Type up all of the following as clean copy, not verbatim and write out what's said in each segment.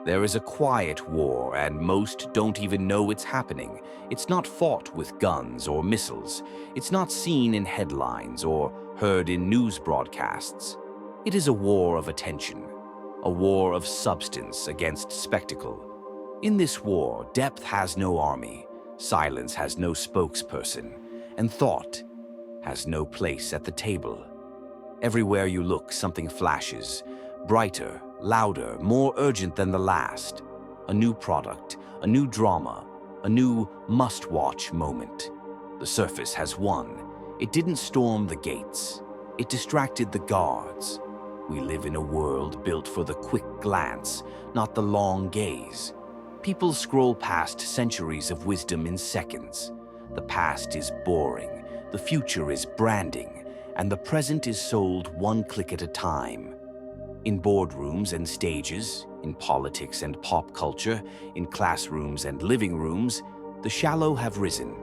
There is a quiet war, and most don't even know it's happening. It's not fought with guns or missiles. It's not seen in headlines or heard in news broadcasts. It is a war of attention, a war of substance against spectacle. In this war, depth has no army, silence has no spokesperson, and thought has no place at the table. Everywhere you look, something flashes, brighter, louder, more urgent than the last. A new product, a new drama, a new must-watch moment. The surface has won. It didn't storm the gates. It distracted the guards. We live in a world built for the quick glance, not the long gaze. People scroll past centuries of wisdom in seconds. The past is boring, the future is branding, and the present is sold one click at a time. In boardrooms and stages, in politics and pop culture, in classrooms and living rooms, the shallow have risen.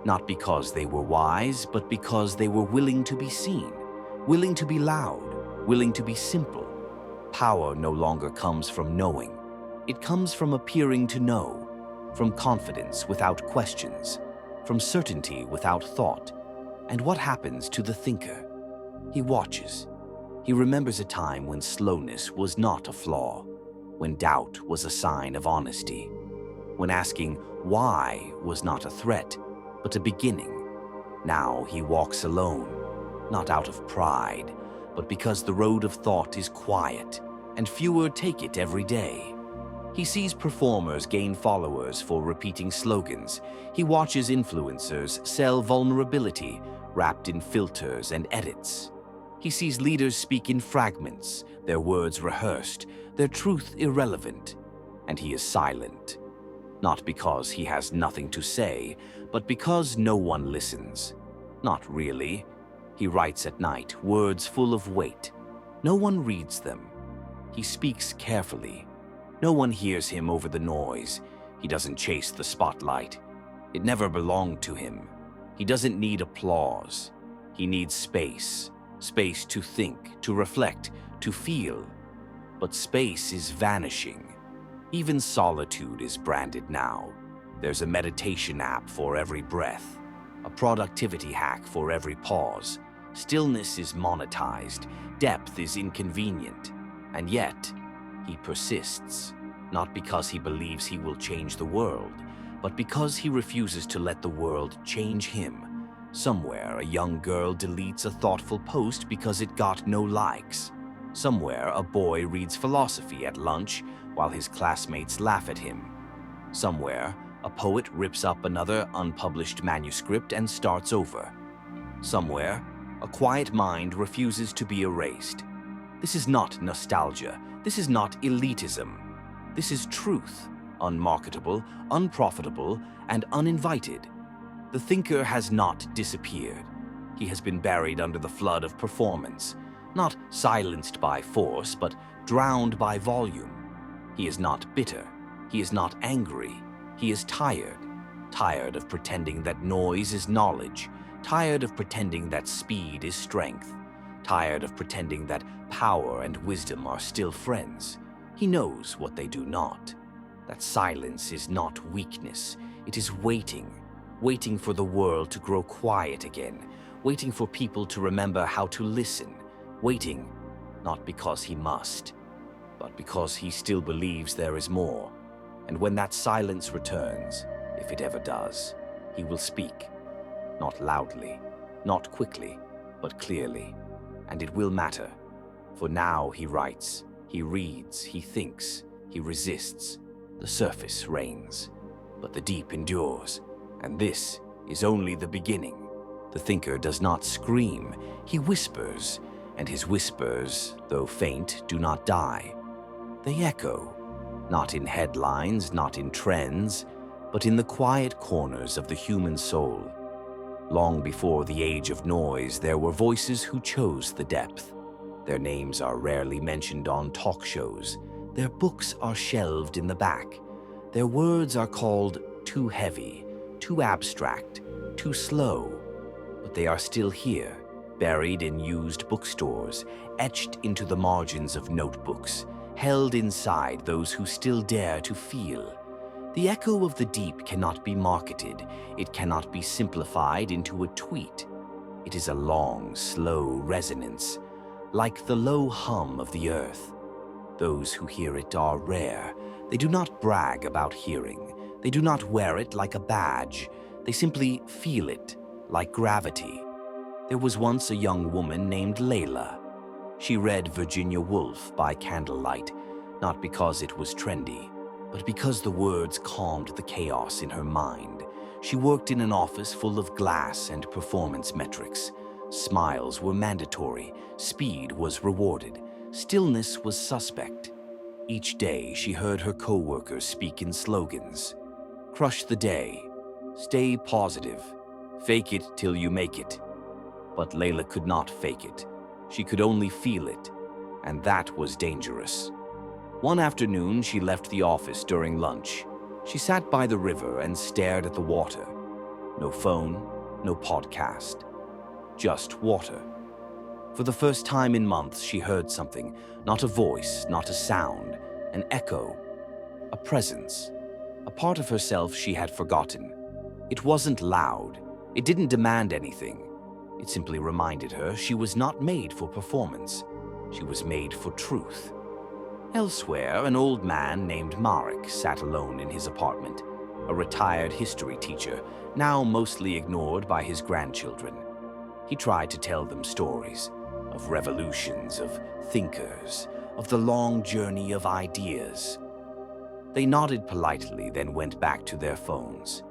Not because they were wise, but because they were willing to be seen, willing to be loud, willing to be simple. Power no longer comes from knowing. It comes from appearing to know, from confidence without questions, from certainty without thought. And what happens to the thinker? He watches. He remembers a time when slowness was not a flaw, when doubt was a sign of honesty, when asking why was not a threat, but a beginning. Now he walks alone, not out of pride, but because the road of thought is quiet, and fewer take it every day. He sees performers gain followers for repeating slogans. He watches influencers sell vulnerability wrapped in filters and edits. He sees leaders speak in fragments, their words rehearsed, their truth irrelevant, and he is silent. Not because he has nothing to say, but because no one listens. Not really. He writes at night, words full of weight. No one reads them. He speaks carefully. No one hears him over the noise. He doesn't chase the spotlight. It never belonged to him. He doesn't need applause. He needs space. Space to think, to reflect, to feel. But space is vanishing. Even solitude is branded now. There's a meditation app for every breath, a productivity hack for every pause. Stillness is monetized, depth is inconvenient, and yet he persists, not because he believes he will change the world, but because he refuses to let the world change him. Somewhere, a young girl deletes a thoughtful post because it got no likes. Somewhere, a boy reads philosophy at lunch while his classmates laugh at him. Somewhere, a poet rips up another unpublished manuscript and starts over. Somewhere, a quiet mind refuses to be erased. This is not nostalgia. This is not elitism. This is truth, unmarketable, unprofitable, and uninvited. The thinker has not disappeared. He has been buried under the flood of performance, not silenced by force, but drowned by volume. He is not bitter. He is not angry. He is tired. Tired of pretending that noise is knowledge. Tired of pretending that speed is strength. Tired of pretending that power and wisdom are still friends. He knows what they do not. That silence is not weakness. It is waiting. Waiting for the world to grow quiet again, waiting for people to remember how to listen, waiting not because he must, but because he still believes there is more. And when that silence returns, if it ever does, he will speak, not loudly, not quickly, but clearly, and it will matter. For now he writes, he reads, he thinks, he resists. The surface reigns, but the deep endures. And this is only the beginning. The thinker does not scream, he whispers, and his whispers, though faint, do not die. They echo, not in headlines, not in trends, but in the quiet corners of the human soul. Long before the age of noise, there were voices who chose the depth. Their names are rarely mentioned on talk shows. Their books are shelved in the back. Their words are called too heavy, too abstract, too slow, but they are still here, buried in used bookstores, etched into the margins of notebooks, held inside those who still dare to feel. The echo of the deep cannot be marketed. It cannot be simplified into a tweet. It is a long, slow resonance, like the low hum of the earth. Those who hear it are rare. They do not brag about hearing. They do not wear it like a badge. They simply feel it, like gravity. There was once a young woman named Layla. She read Virginia Woolf by candlelight, not because it was trendy, but because the words calmed the chaos in her mind. She worked in an office full of glass and performance metrics. Smiles were mandatory, speed was rewarded, stillness was suspect. Each day she heard her coworkers speak in slogans. Crush the day, stay positive, fake it till you make it. But Layla could not fake it. She could only feel it, and that was dangerous. One afternoon, she left the office during lunch. She sat by the river and stared at the water. No phone, no podcast, just water. For the first time in months, she heard something, not a voice, not a sound, an echo, a presence, a part of herself she had forgotten. It wasn't loud. It didn't demand anything. It simply reminded her she was not made for performance. She was made for truth. Elsewhere, an old man named Marek sat alone in his apartment, a retired history teacher, now mostly ignored by his grandchildren. He tried to tell them stories of revolutions, of thinkers, of the long journey of ideas. They nodded politely, then went back to their phones.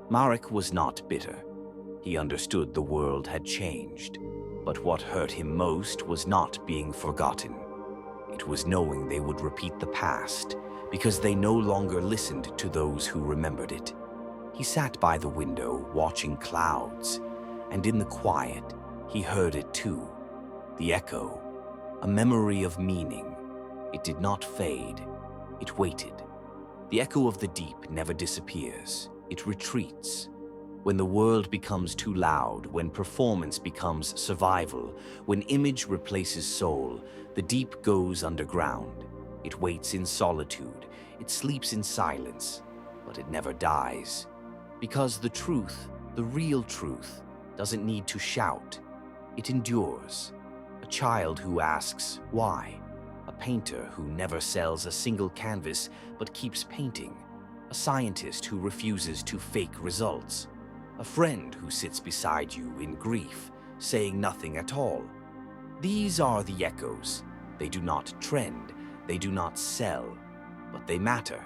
Marek was not bitter. He understood the world had changed, but what hurt him most was not being forgotten. It was knowing they would repeat the past, because they no longer listened to those who remembered it. He sat by the window, watching clouds, and in the quiet, he heard it too. The echo, a memory of meaning. It did not fade. It waited. The echo of the deep never disappears. It retreats. When the world becomes too loud, when performance becomes survival, when image replaces soul, the deep goes underground. It waits in solitude. It sleeps in silence, but it never dies. Because the truth, the real truth, doesn't need to shout. It endures. A child who asks, why? A painter who never sells a single canvas but keeps painting. A scientist who refuses to fake results. A friend who sits beside you in grief, saying nothing at all. These are the echoes. They do not trend, they do not sell, but they matter.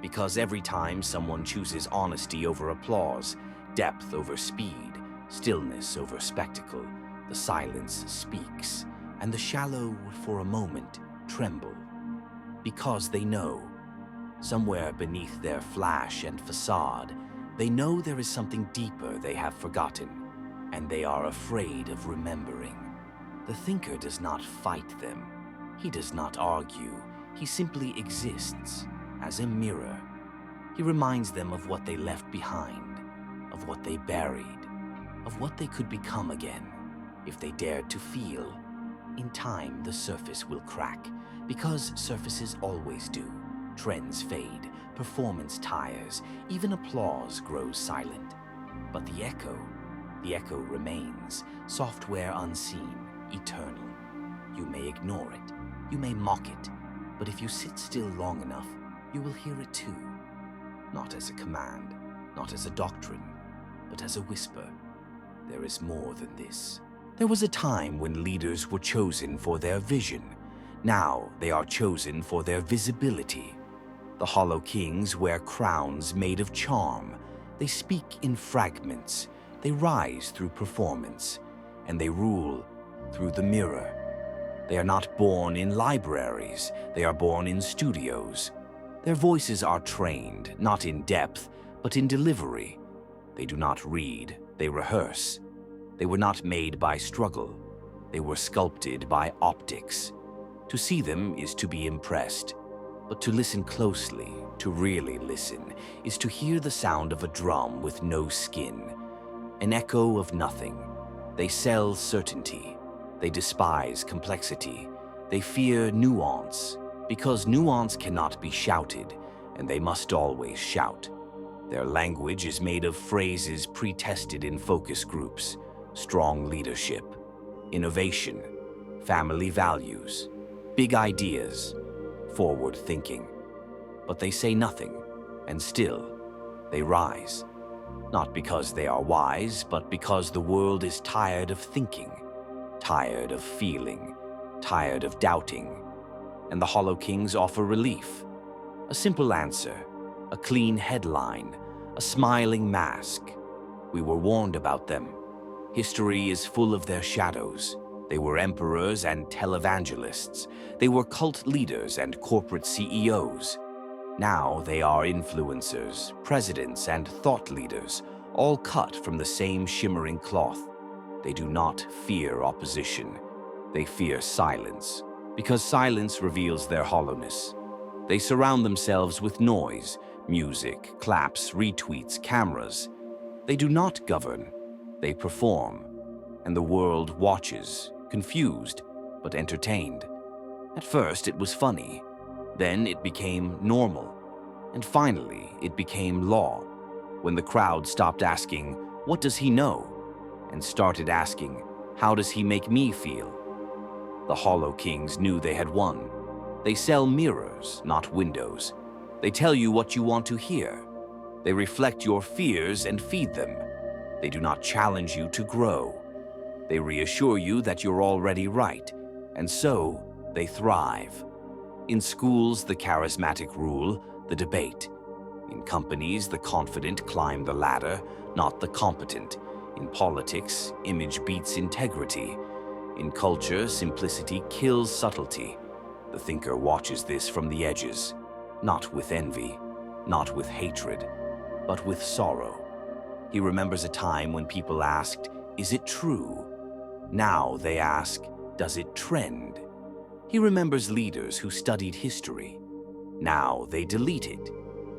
Because every time someone chooses honesty over applause, depth over speed, stillness over spectacle, the silence speaks, and the shallow would for a moment tremble. Because they know, somewhere beneath their flash and facade, they know there is something deeper they have forgotten, and they are afraid of remembering. The thinker does not fight them. He does not argue. He simply exists as a mirror. He reminds them of what they left behind, of what they buried, of what they could become again if they dared to feel. In time, the surface will crack, because surfaces always do. Trends fade, performance tires, even applause grows silent. But the echo remains, software unseen, eternal. You may ignore it, you may mock it, but if you sit still long enough, you will hear it too. Not as a command, not as a doctrine, but as a whisper. There is more than this. There was a time when leaders were chosen for their vision. Now they are chosen for their visibility. The hollow kings wear crowns made of charm. They speak in fragments. They rise through performance, and they rule through the mirror. They are not born in libraries. They are born in studios. Their voices are trained, not in depth, but in delivery. They do not read, they rehearse. They were not made by struggle. They were sculpted by optics. To see them is to be impressed. But to listen closely, to really listen, is to hear the sound of a drum with no skin, an echo of nothing. They sell certainty. They despise complexity. They fear nuance. Because nuance cannot be shouted, and they must always shout. Their language is made of phrases pre-tested in focus groups: strong leadership, innovation, family values, big ideas, forward thinking. But they say nothing, and still, they rise. Not because they are wise, but because the world is tired of thinking, tired of feeling, tired of doubting. And the Hollow Kings offer relief. A simple answer, a clean headline, a smiling mask. We were warned about them. History is full of their shadows. They were emperors and televangelists. They were cult leaders and corporate CEOs. Now they are influencers, presidents, and thought leaders, all cut from the same shimmering cloth. They do not fear opposition. They fear silence, because silence reveals their hollowness. They surround themselves with noise, music, claps, retweets, cameras. They do not govern. They perform. And the world watches, confused, but entertained. At first it was funny. Then it became normal. And finally, it became law, when the crowd stopped asking, "What does he know?" and started asking, "How does he make me feel?" The Hollow Kings knew they had won. They sell mirrors, not windows. They tell you what you want to hear. They reflect your fears and feed them. They do not challenge you to grow. They reassure you that you're already right, and so they thrive. In schools, the charismatic rule, the debate. In companies, the confident climb the ladder, not the competent. In politics, image beats integrity. In culture, simplicity kills subtlety. The thinker watches this from the edges, not with envy, not with hatred, but with sorrow. He remembers a time when people asked, "Is it true?" Now they ask, "Does it trend?" He remembers leaders who studied history. Now they delete it.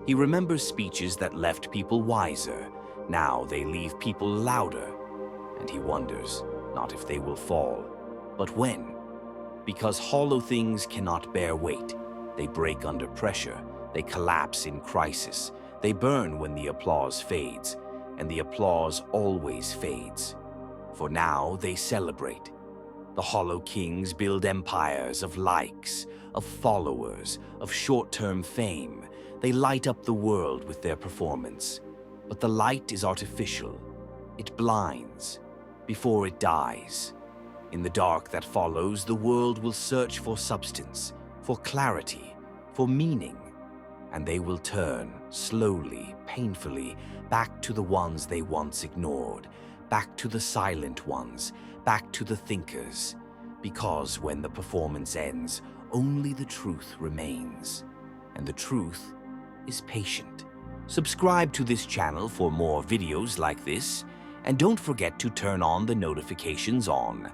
He remembers speeches that left people wiser. Now they leave people louder. And he wonders, not if they will fall, but when. Because hollow things cannot bear weight. They break under pressure. They collapse in crisis. They burn when the applause fades. And the applause always fades. For now they celebrate. The Hollow Kings build empires of likes, of followers, of short-term fame. They light up the world with their performance. But the light is artificial. It blinds before it dies. In the dark that follows, the world will search for substance, for clarity, for meaning. And they will turn, slowly, painfully, back to the ones they once ignored, back to the silent ones, back to the thinkers. Because when the performance ends, only the truth remains. And the truth is patient. Subscribe to this channel for more videos like this, and don't forget to turn on the notifications on.